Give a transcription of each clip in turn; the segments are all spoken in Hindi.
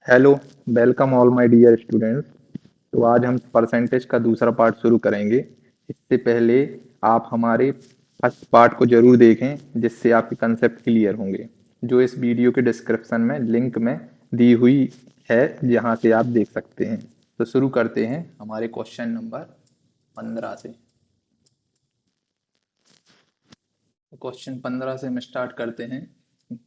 Hello, welcome all my dear students. तो आज हम परसेंटेज का दूसरा पार्ट शुरू करेंगे। इससे पहले आप हमारे फर्स्ट पार्ट को जरूर देखें, जिससे आपके कंसेप्ट क्लियर होंगे, जो इस वीडियो के डिस्क्रिप्शन में लिंक में दी हुई है, जहां से आप देख सकते हैं। तो शुरू करते हैं हमारे क्वेश्चन नंबर 15 से। क्वेश्चन 15 से हम स्टार्ट करते हैं।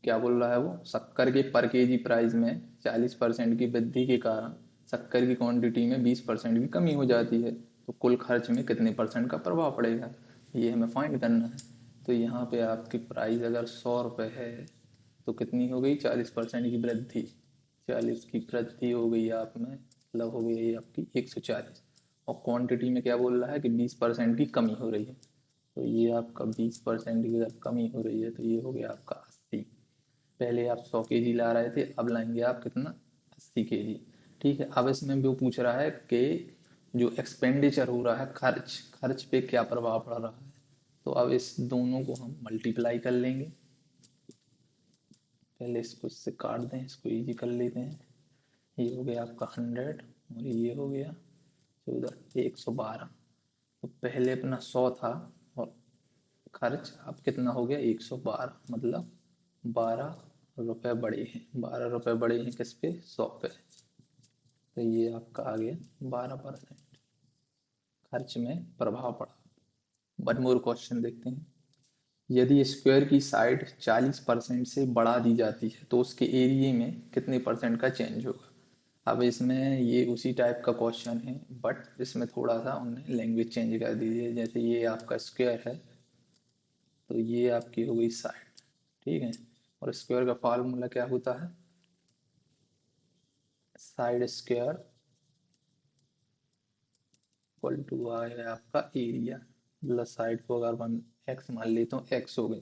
क्या बोल रहा है वो? शक्कर के पर केजी प्राइस में 40% की वृद्धि के कारण शक्कर की क्वांटिटी में 20% की कमी हो जाती है, तो कुल खर्च में कितने परसेंट का प्रभाव पड़ेगा, ये हमें फाइंड करना है। तो यहाँ पे आपकी प्राइस अगर 100 रुपये है, तो कितनी हो गई? 40% की वृद्धि। 40 की वृद्धि हो गई आप में, मतलब हो गई आपकी 140। और क्वांटिटी में क्या बोल रहा है कि 20% की कमी हो रही है। तो ये आपका 20% की अगर कमी हो रही है, तो ये हो गया आपका 80। पहले आप 100 केजी ला रहे थे, अब लाएंगे आप कितना? 80 केजी। ठीक है, अब इसमें वो पूछ रहा है कि जो एक्सपेंडिचर हो रहा है, खर्च खर्च पे क्या प्रभाव पड़ रहा है। तो अब इस दोनों को हम मल्टीप्लाई कर लेंगे। पहले इसको इससे काट दें, इसको इजी कर लेते हैं। ये हो गया आपका 100, और ये हो गया 14, 112। तो पहले अपना 100 था, और खर्च अब कितना हो गया? 112, मतलब 12 रुपये बढ़े हैं। 12 रुपये बढ़े हैं किस पे? 100 पे। तो ये आपका आ गया 12% खर्च में प्रभाव पड़ा। वन मोर क्वेश्चन देखते हैं। यदि स्क्वायर की साइड 40% से बढ़ा दी जाती है, तो उसके एरिया में कितने परसेंट का चेंज होगा? अब इसमें ये उसी टाइप का क्वेश्चन है, बट इसमें थोड़ा सा उन्होंने लैंग्वेज चेंज कर दी है। जैसे ये आपका स्क्वायर है, तो ये आपकी हो गई साइड। ठीक है, और स्क्वायर का फार्मूला क्या होता है? साइड स्क्वायर इक्वल टू आ है आपका एरिया। मतलब साइड को अगर हम एक्स मान लेते हो, एक्स हो गई।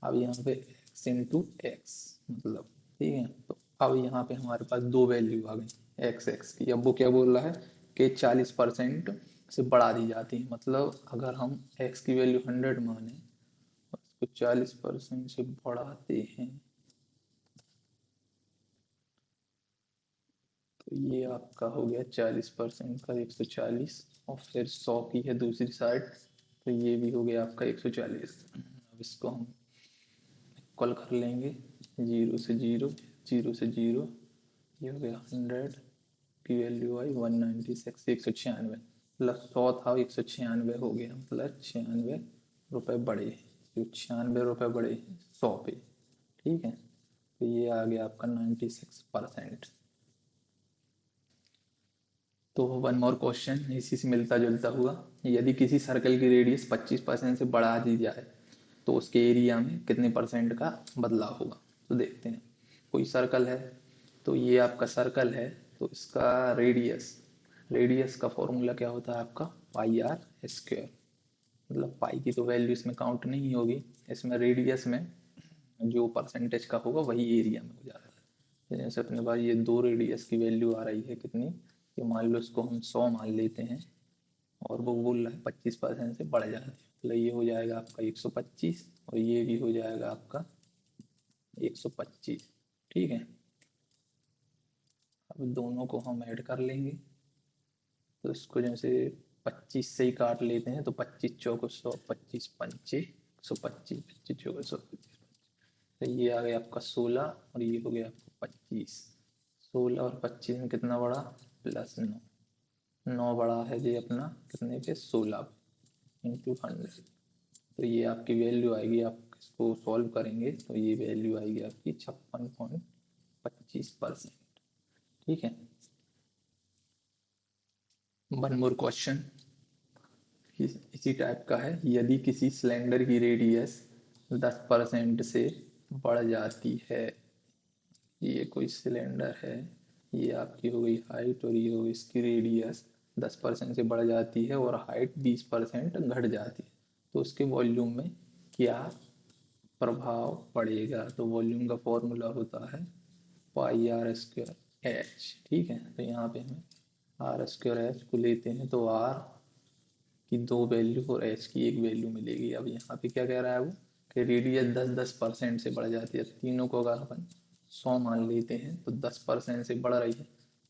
अब यहाँ पे एक्स इंटू एक्स, मतलब ठीक है। तो अब यहाँ पे हमारे पास दो वैल्यू आ गई एक्स एक्स की। अब वो क्या बोल रहा है कि 40% से बढ़ा दी जाती है। मतलब अगर हम एक्स की वैल्यू 100 माने, और इसको 40% से बढ़ाते हैं, तो ये आपका हो गया 40% का 140। और फिर 100 की है दूसरी साइड, तो ये भी हो गया आपका 140। अब इसको हम इक्वल कर लेंगे। जीरो से जीरो, जीरो से जीरो, ये हो गया 100 की वैल्यू आई 196, 196। मतलब 100 था, 196 हो गया, मतलब 96 रुपये बढ़े। जो 96 रुपये बढ़े 100 पे। ठीक है, तो ये आ गया आपका 96%। तो वन मोर क्वेश्चन इसी से मिलता जुलता हुआ। यदि किसी सर्कल की रेडियस 25% से बढ़ा दी जाए, तो उसके एरिया में कितने परसेंट का बदलाव होगा? तो देखते हैं। कोई सर्कल है, तो ये आपका सर्कल है, तो इसका रेडियस, रेडियस का फॉर्मूला क्या होता है आपका? पाई आर स्क्वायर। मतलब पाई की तो वैल्यू इसमें काउंट नहीं होगी, इसमें रेडियस में जो परसेंटेज का होगा वही एरिया में हो जाता है। जैसे अपने पास ये दो रेडियस की वैल्यू आ रही है कितनी, ये मान लो इसको हम 100 मान लेते हैं, और वो बोल रहा है 25% से बढ़ जाती है, मतलब ये हो जाएगा आपका 125, और ये भी हो जाएगा आपका 125। ठीक है, अब दोनों को हम ऐड कर लेंगे। तो इसको जैसे 25 से ही काट लेते हैं, तो 25 चौको 100, 25 पंचे 125, 25 चौको 125। तो ये आ गया आपका 16, और ये हो गया आपका 25। 16 और 25 में कितना बढ़ा? +9। 9 बड़ा है जी अपना कितने पे? 16 इंटू 100। तो ये आपकी वैल्यू आएगी, आप इसको सॉल्व करेंगे तो ये वैल्यू आएगी आपकी 56.25%। ठीक है, वन मोर क्वेश्चन इसी टाइप का है। यदि किसी सिलेंडर की रेडियस 10% से बढ़ जाती है, ये कोई सिलेंडर है, ये आपकी हो गई हाइट, और ये हो गई इसकी रेडियस, 10% से बढ़ जाती है और हाइट 20% घट जाती है, तो उसके वॉल्यूम में क्या प्रभाव पड़ेगा? तो वॉल्यूम का फॉर्मूला होता है पाई आर स्क्वायर एच। ठीक है, तो यहाँ पे हमें आर स्क्वायर एच को लेते हैं, तो आर की दो वैल्यू और एच की एक वैल्यू मिलेगी। अब यहाँ पे क्या कह रहा है वो कि रेडियस 10-10% से बढ़ जाती है, तीनों को अगर अपन 100 मान लेते हैं तो 10% से बढ़ रही है।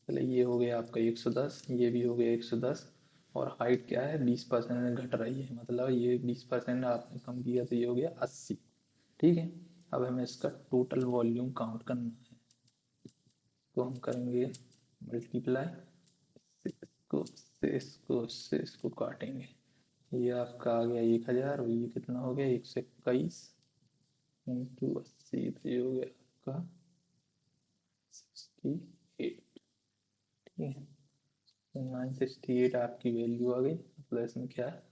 चलो ये हो गया आपका 110, ये भी हो गया 110, और हाइट क्या है 20% घट रही है, मतलब ये 20% आपने कम किया तो ये हो गया 80। ठीक है, अब हमें इसका टोटल वॉल्यूम काउंट करना है, तो हम करेंगे मल्टीप्लाई, इसको काटेंगे, ये आपका आ गया 1000, और ये कितना हो गया 121 इंटू 80, तो ये हो गया आपका 68। ठीक है, तो 968 आपकी वैल्यू आ गई, मतलब इसमें क्या है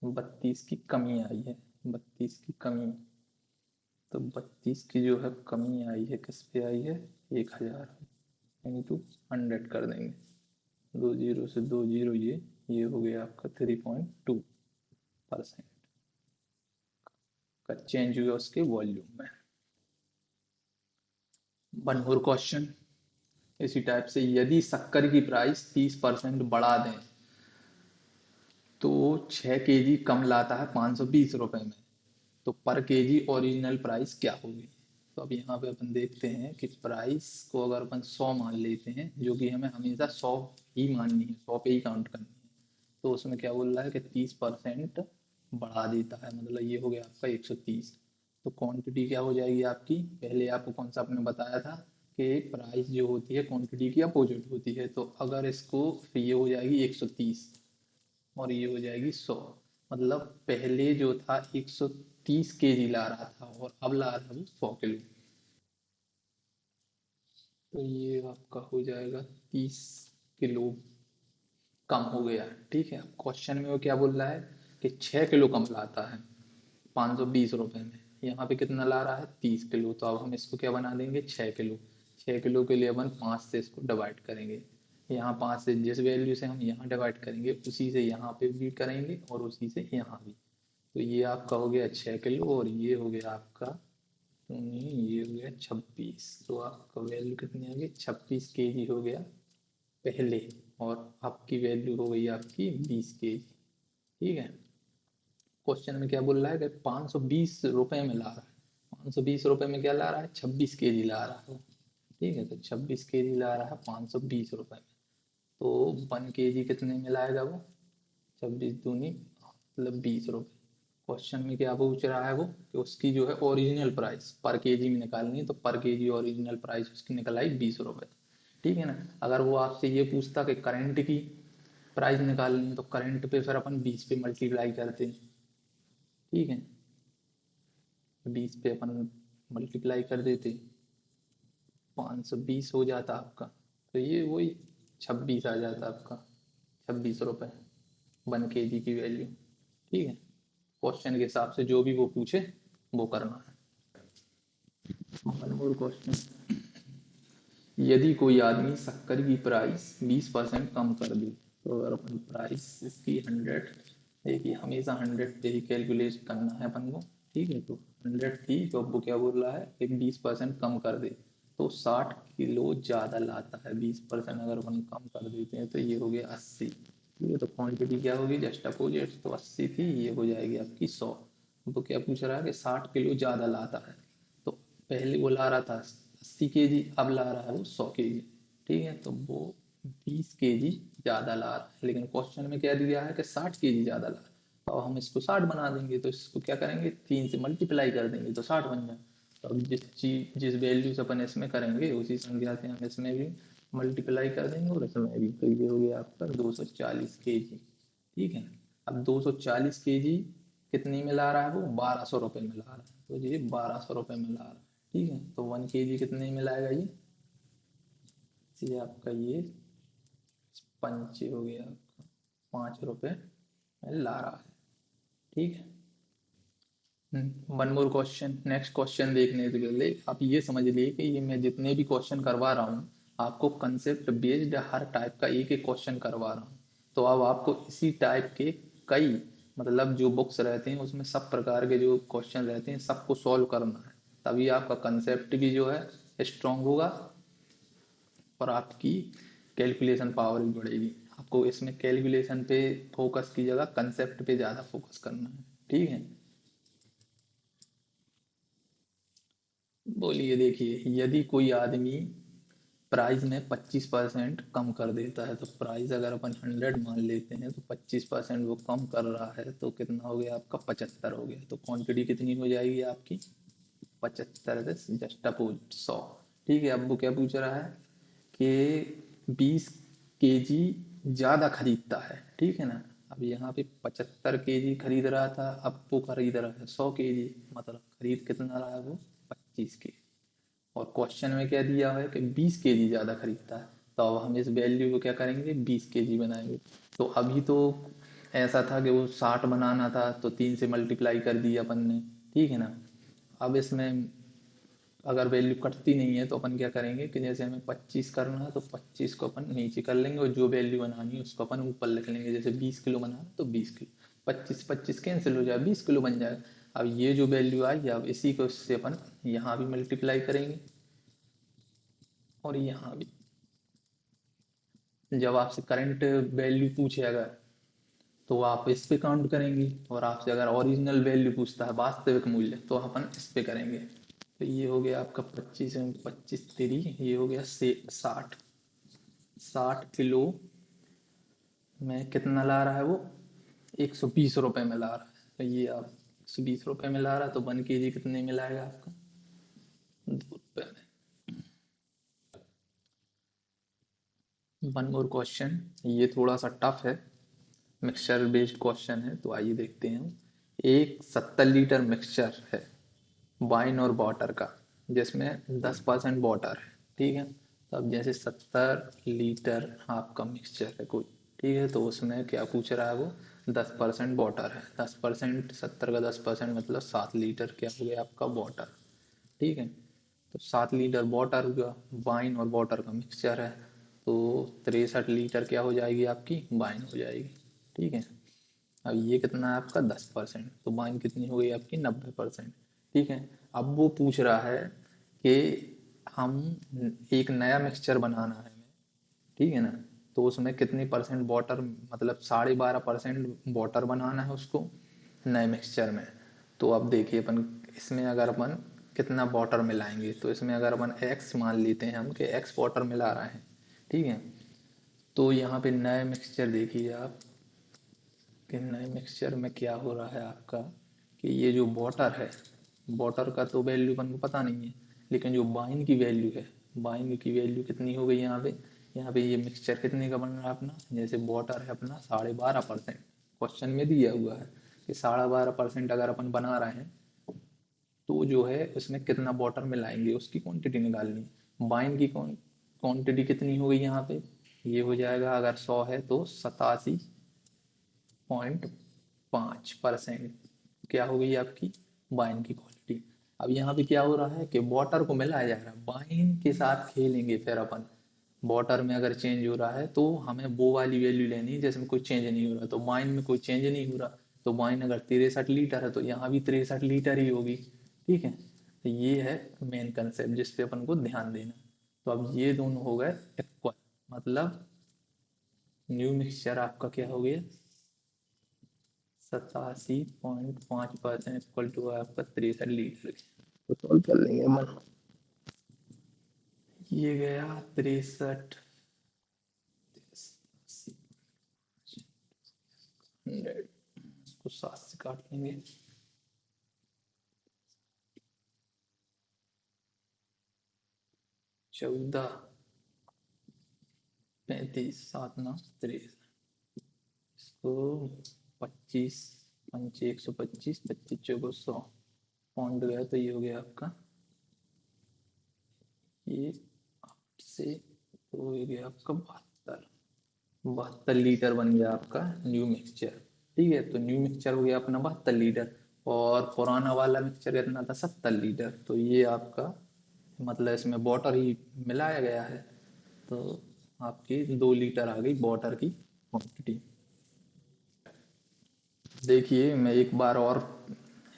32 की कमी आई है, 32 की कमी, तो 32 की जो है कमी आई है किस पे आई है 1000 इंटू 100 कर देंगे, 20 से 20 ये हो गया आपका 3.2% का चेंज हुआ उसके वॉल्यूम में। वन मोर क्वेश्चन इसी टाइप से, यदि शक्कर की प्राइस 30% बढ़ा दें तो 6 kg कम लाता है 520 रुपए में, तो पर केजी ओरिजिनल प्राइस क्या होगी। तो अब यहाँ पे अपन देखते हैं कि प्राइस को अगर अपन 100 मान लेते हैं, जो कि हमें हमेशा 100 ही माननी है, 100 पे ही काउंट करनी है, तो उसमें क्या बोल रहा है कि 30% बढ़ा देता है, मतलब ये हो गया आपका 130। तो क्वांटिटी क्या हो जाएगी आपकी, पहले आपको कौन सा आपने बताया था कि प्राइस जो होती है क्वांटिटी की अपोजिट होती है, तो अगर इसको फिर ये हो जाएगी 130 और ये हो जाएगी 100, मतलब पहले जो था 130 kg ला रहा था और अब ला रहा है वो 100 किलो, तो ये आपका हो जाएगा 30 किलो कम हो गया। ठीक है, क्वेश्चन में वो क्या बोल रहा है कि 6 किलो कम लाता है 520 रुपए में, यहाँ पे कितना ला रहा है 30 किलो, तो अब हम इसको क्या बना देंगे 6 किलो, 6 किलो के लिए अपन 5 से इसको डिवाइड करेंगे, यहाँ 5 से जिस वैल्यू से हम यहाँ डिवाइड करेंगे उसी से यहाँ पे भी करेंगे और उसी से यहाँ भी, तो ये आपका हो गया 6 किलो और ये हो गया आपका ये हो गया 26, तो आपका वैल्यू कितनी आ गई 26 kg हो गया पहले, और आपकी वैल्यू हो गई आपकी 20 kg। ठीक है, क्वेश्चन में क्या बोल रहा है कि 520 रुपए में ला रहा है, 520 रुपए में क्या ला रहा है 26 kg ला रहा है। ठीक है, तो 26 kg ला रहा है 520 रुपए में, तो 1 kg कितने में लाएगा वो, 26 दूनी मतलब 20 रुपए। क्वेश्चन में क्या पूछ रहा है वो कि उसकी जो है ओरिजिनल प्राइस पर केजी में निकालनी है, तो पर केजी ओरिजिनल प्राइस उसकी निकल आई 20 रुपए। ठीक है ना, अगर वो आपसे ये पूछता कि करंट की प्राइस निकालनी है, तो करंट पे फिर अपन 20 पे मल्टीप्लाई करते हैं। ठीक है, 20 पे अपन मल्टीप्लाई कर देते, 520 हो जाता आपका, तो ये वही 26 आ जाता आपका, 26 रुपए 1 kg की वैल्यू। ठीक है, क्वेश्चन के हिसाब से जो भी वो पूछे वो करना है। वन मोर क्वेश्चन, यदि कोई आदमी शक्कर की प्राइस 20% कम कर दे, तो अगर अपन प्राइस इसकी 100, देखिए हमेशा 100 पे ही कैलकुलेट करना है अपन को। ठीक है, तो 100 थी तो अब वो क्या बोल रहा है कि 20% कम कर दे, तो 60 किलो ज़्यादा लाता है, 20% अगर अपन कम कर देते हैं तो ये हो गया 80। ठीक है, तो क्वांटिटी क्या होगी जस्ट अपोजिट, तो 80 थी ये हो जाएगी आपकी 100। तो क्या पूछ रहा है कि 60 किलो ज़्यादा लाता है, तो पहले वो ला रहा था 80 kg, अब ला रहा है वो 100 kg। ठीक है, तो वो 20 kg ज़्यादा ला रहा है, लेकिन क्वेश्चन में क्या दिया है कि 60 kg ज़्यादा ला रहा है, तो अब हम इसको 60 बना देंगे, तो इसको क्या करेंगे 3 से मल्टीप्लाई कर देंगे तो 60 बन जाए। तो अब जिस वैल्यू से अपन इसमें करेंगे उसी संख्या से हम इसमें भी मल्टीप्लाई कर देंगे और इसमें भी, तो ये हो गया आपका 240 kg। ठीक है, अब 240 kg कितनी में ला रहा है वो 1200 रुपये में ला रहा है, तो ये 1200 रुपये में ला रहा है। ठीक है, तो 1 kg कितने में लाएगा ये आपका ये पंच हो गया आपका 5 रुपये में ला रहा है। ठीक है, one more question, next question देखने से पहले आप ये समझ लिए कि ये मैं जितने भी क्वेश्चन करवा रहा हूँ आपको कंसेप्ट बेस्ड हर टाइप का एक एक क्वेश्चन करवा रहा हूँ, तो अब आपको इसी टाइप के कई मतलब जो बुक्स रहते हैं उसमें सब प्रकार के जो क्वेश्चन रहते हैं सबको सॉल्व करना है, तभी आपका कंसेप्ट भी जो है स्ट्रांग होगा और आपकी कैलकुलेशन पावर भी बढ़ेगी। आपको इसमें कैलकुलेशन पे फोकस की जगह कंसेप्ट पे ज़्यादा फोकस करना है। ठीक है, बोलिए, देखिए, यदि कोई आदमी प्राइस में 25% कम कर देता है, तो प्राइस अगर अपन 100 मान लेते हैं तो 25% वो कम कर रहा है, तो कितना हो गया आपका? 75 हो गया। तो क्वांटिटी कितनी हो जाएगी आपकी? 75 से जस्ट अपोज 100। ठीक है, अब वो क्या पूछ रहा है कि 20 kg ज़्यादा खरीदता है, ठीक है ना। अब यहाँ पे 75 kg खरीद रहा था, अब वो खरीद रहा है 100 kg, मतलब खरीद कितना रहा है वो? 25 kg। और क्वेश्चन में क्या दिया है कि 20 kg ज़्यादा खरीदता है, तो अब हम इस वैल्यू को क्या करेंगे? 20 kg बनाएंगे। तो अभी तो ऐसा था कि वो 60 बनाना था, तो 3 से मल्टीप्लाई कर दिया अपन ने, ठीक है ना। अब इसमें अगर वैल्यू कटती नहीं है तो अपन क्या करेंगे कि जैसे हमें 25 करना है तो 25 को अपन नीचे कर लेंगे, और जो वैल्यू बनानी है उसको अपन ऊपर लिख लेंगे। जैसे 20 किलो बनाना है तो 20 किलो, 25 25 कैंसिल हो जाए, 20 किलो बन जाएगा। अब ये जो वैल्यू आई, अब इसी को इससे अपन यहाँ भी मल्टीप्लाई करेंगे और यहाँ भी। जब आपसे करंट वैल्यू पूछेगा तो आप इस पे काउंट करेंगे, और आपसे अगर ओरिजिनल वैल्यू पूछता है, वास्तविक मूल्य, तो अपन इस पे करेंगे। तो ये हो गया आपका 25 में 25 3, ये हो गया से 60। 60 किलो में कितना ला रहा है वो? 120 रुपये में ला रहा है। तो ये आप 120 रुपये में ला रहा है, तो 1 kg कितने में लाएगा आपका? 2 रुपये में। वन मोर क्वेश्चन, ये थोड़ा सा टफ है, मिक्सचर बेस्ड क्वेश्चन है, तो आइए देखते हैं। एक 70 लीटर मिक्सचर है वाइन और वाटर का, जिसमें 10% वाटर है, ठीक है। तो अब जैसे 70 लीटर आपका मिक्सचर है कोई, ठीक है, तो उसमें क्या पूछ रहा है वो? 10% वाटर है। 10%, 70 का 10% मतलब 7 लीटर क्या हो गया आपका? वाटर, ठीक है। तो 7 लीटर वाटर हुआ, वाइन और वाटर का मिक्सचर है, तो 63 लीटर क्या हो जाएगी आपकी? वाइन हो जाएगी, ठीक है। अब ये कितना है आपका? 10%, तो वाइन कितनी हो गई आपकी? 90%, ठीक है। अब वो पूछ रहा है कि हम एक नया मिक्सचर बनाना है हमें, ठीक है ना। तो उसमें कितनी परसेंट वाटर, मतलब 12.5% वाटर बनाना है उसको नए मिक्सचर में। तो अब देखिए अपन इसमें अगर अपन कितना वाटर मिलाएंगे, तो इसमें अगर अपन एक्स मान लेते हैं हम कि एक्स वाटर मिला रहे हैं, ठीक है। तो यहाँ पे नए मिक्सचर देखिए आप कि नए मिक्सचर में क्या हो रहा है आपका कि ये जो वाटर है, वाटर का तो वैल्यू अपन को पता नहीं है, लेकिन जो वाइन की वैल्यू है, वाइन की वैल्यू कितनी हो गई यहाँ पे? यहाँ पे ये मिक्सचर कितने का बन रहा है अपना? जैसे वाटर है अपना 12.5%, क्वेश्चन में दिया हुआ है कि 12.5% अगर अपन बना रहे हैं, तो जो है उसमें कितना वाटर मिलाएंगे उसकी क्वांटिटी निकालनी है। वाइन की क्वांटिटी कितनी हो गई यहाँ पे? ये हो जाएगा, अगर 100 है तो 87.5% क्या हो गई आपकी? वाइन की क्वालिटी। अब यहाँ पे क्या हो रहा है कि वाटर को मिलाया जा रहा है, वाइन के साथ खेलेंगे फिर अपन। वाटर में अगर चेंज हो रहा है तो हमें वो वाली वैल्यू लेनी है जिसमें कोई चेंज नहीं हो रहा, तो वाइन में कोई चेंज नहीं हो रहा। तो वाइन अगर 63 लीटर है तो यहाँ भी 63 लीटर ही होगी, ठीक है। तो ये है मेन कंसेप्ट जिस पे अपन को ध्यान देना। तो अब ये दोनों हो गए इक्वल, मतलब न्यू मिक्सचर आपका क्या हो गया? 87.5% इक्वल टू आपका 63 लीटर। तो सॉल्व कर लेंगे मन। ये गया 63, 100, इसको 7 से काट लेंगे। 14, 35, 7 9 63, इसको 25, 125, 25 चौको 100 पॉइंट गया, तो ये हो गया आपका, ये 8 से तो ये गया आपका 72। 72 लीटर बन गया आपका न्यू मिक्सचर, ठीक है। तो न्यू मिक्सचर हो गया अपना 72 लीटर, और पुराना वाला मिक्सचर कितना था? 70 लीटर। तो ये आपका मतलब इसमें वाटर ही मिलाया गया है, तो आपकी 2 लीटर आ गई वाटर की क्वांटिटी। देखिए, मैं एक बार और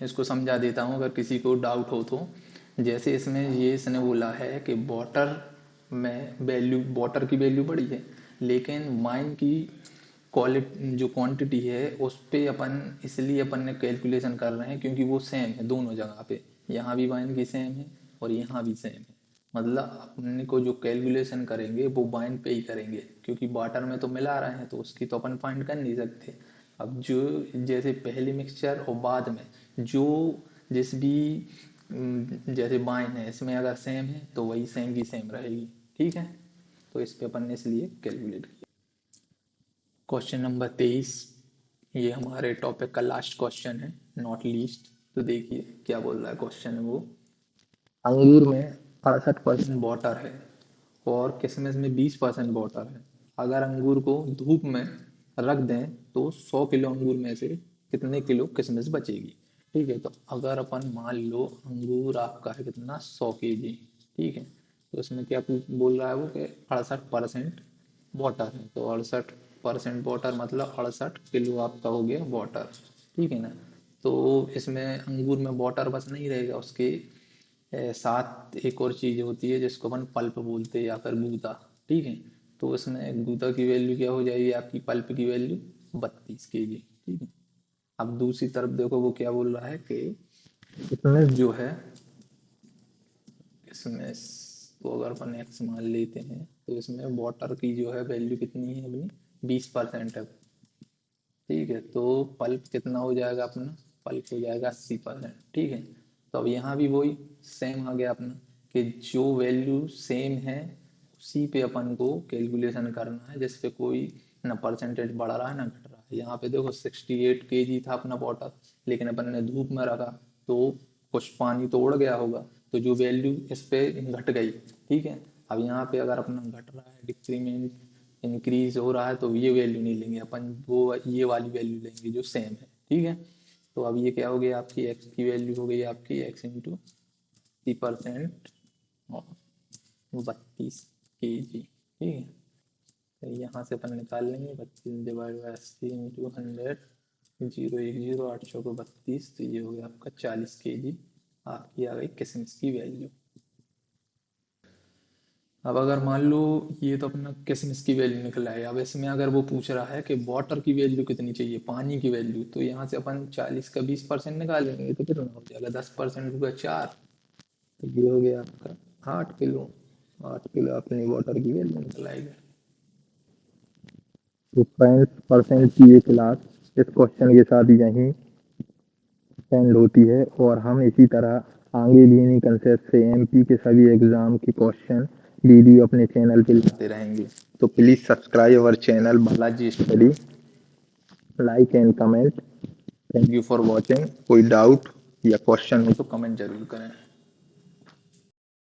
इसको समझा देता हूँ अगर किसी को डाउट हो तो। जैसे इसमें ये इसने बोला है कि वाटर में वैल्यू, वाटर की वैल्यू बड़ी है, लेकिन वाइन की क्वालिटी जो क्वांटिटी है उस पे अपन इसलिए अपन ने कैलकुलेशन कर रहे हैं क्योंकि वो सेम है दोनों जगह पे। यहाँ भी वाइन की सेम है और यहाँ भी सेम है। मतलब अपने को जो कैलकुलेशन करेंगे वो बाइंड पे ही करेंगे, क्योंकि वाटर में तो मिला रहे हैं तो उसकी तो अपन फाइंड कर नहीं सकते। अब जो जैसे पहले मिक्सचर और बाद में जो जिस भी जैसे बाइन है इसमें अगर सेम है तो वही सेम की सेम रहेगी। ठीक है, तो इस पे अपन ने इसलिए कैलकुलेट किया। क्वेश्चन नंबर 23, ये हमारे टॉपिक का लास्ट क्वेश्चन है, नॉट लीस्ट। तो देखिए क्या बोल रहा है क्वेश्चन है वो। अंगूर में 68% वाटर है और किशमिश में 20% वाटर है। अगर अंगूर को धूप में रख दें तो 100 किलो अंगूर में से कितने किलो किशमिश बचेगी। ठीक है, तो अगर अपन मान लो अंगूर आपका है कितना 100 kg। ठीक है, तो इसमें क्या बोल रहा है वो कि 68% वाटर है, तो 68% वाटर मतलब 68 किलो आपका हो गया वाटर। ठीक है ना, तो इसमें अंगूर में वाटर बस नहीं रहेगा, उसके साथ एक और चीज होती है जिसको अपन पल्प बोलते हैं या फिर गूदा। ठीक है, तो इसमें गूदा की वैल्यू क्या हो जाएगी आपकी, पल्प की वैल्यू 32 kg। ठीक है, अब दूसरी तरफ देखो वो क्या बोल रहा है कि इसमें जो है, इसमें तो अगर अपन एक्स मान लेते हैं तो इसमें वाटर की जो है वैल्यू कितनी है अपनी, 20% है। ठीक है, तो पल्प कितना हो जाएगा अपना, पल्प हो जाएगा 80%। ठीक है, तो अब यहाँ भी वही सेम आ गया अपना कि जो वैल्यू सेम है उसी पे अपन को कैलकुलेशन करना है, जिस पे कोई ना परसेंटेज बढ़ रहा है ना घट रहा है। यहाँ पे देखो 68 kg था अपना वाटर, लेकिन अपन ने धूप में रखा तो कुछ पानी तो उड़ गया होगा, तो जो वैल्यू इस पे घट गई। ठीक है, अब यहाँ पे अगर अपना घट रहा है, डिक्रीमेंट इंक्रीज हो रहा है, तो ये वैल्यू नहीं लेंगे अपन, वो ये वाली वैल्यू लेंगे जो सेम है। ठीक है, तो अब ये क्या हो गया आपकी एक्स की वैल्यू हो गई आपकी एक्स इंटू 30% और 32 kg। ठीक है, तो यहाँ से अपन निकाल लेंगे 32 डिवाइड बाई 80 इंटू 100, 0 1 0 8 को 32, तो ये हो गया आपका 40 kg आपकी आ गई किशमिश की वैल्यू। अब अगर मान लो ये तो अपना किशमिश की वैल्यू निकला है, अब इसमें अगर वो पूछ रहा है कि वाटर की वैल्यू कितनी चाहिए, पानी की वैल्यू, तो यहाँ से अपन 40 का 20% निकालेंगे तो कितना हो जाएगा, 10% होगा 4, तो ये हो गया आपका 8 किलो। 8 किलो अपनी वाटर की वैल्यू निकल आएगी। तो 65% की ये क्लास इस क्वेश्चन के साथ यहीं एंड होती है, और हम इसी तरह आगे भी इन्हीं कंसेप्ट से एमपी के सभी एग्जाम के क्वेश्चन वीडियो अपने चैनल पे लाते रहेंगे। तो please subscribe our channel Balaji study, like and comment. Thank you for watching. कोई डाउट या क्वेश्चन हो तो कमेंट जरूर करें।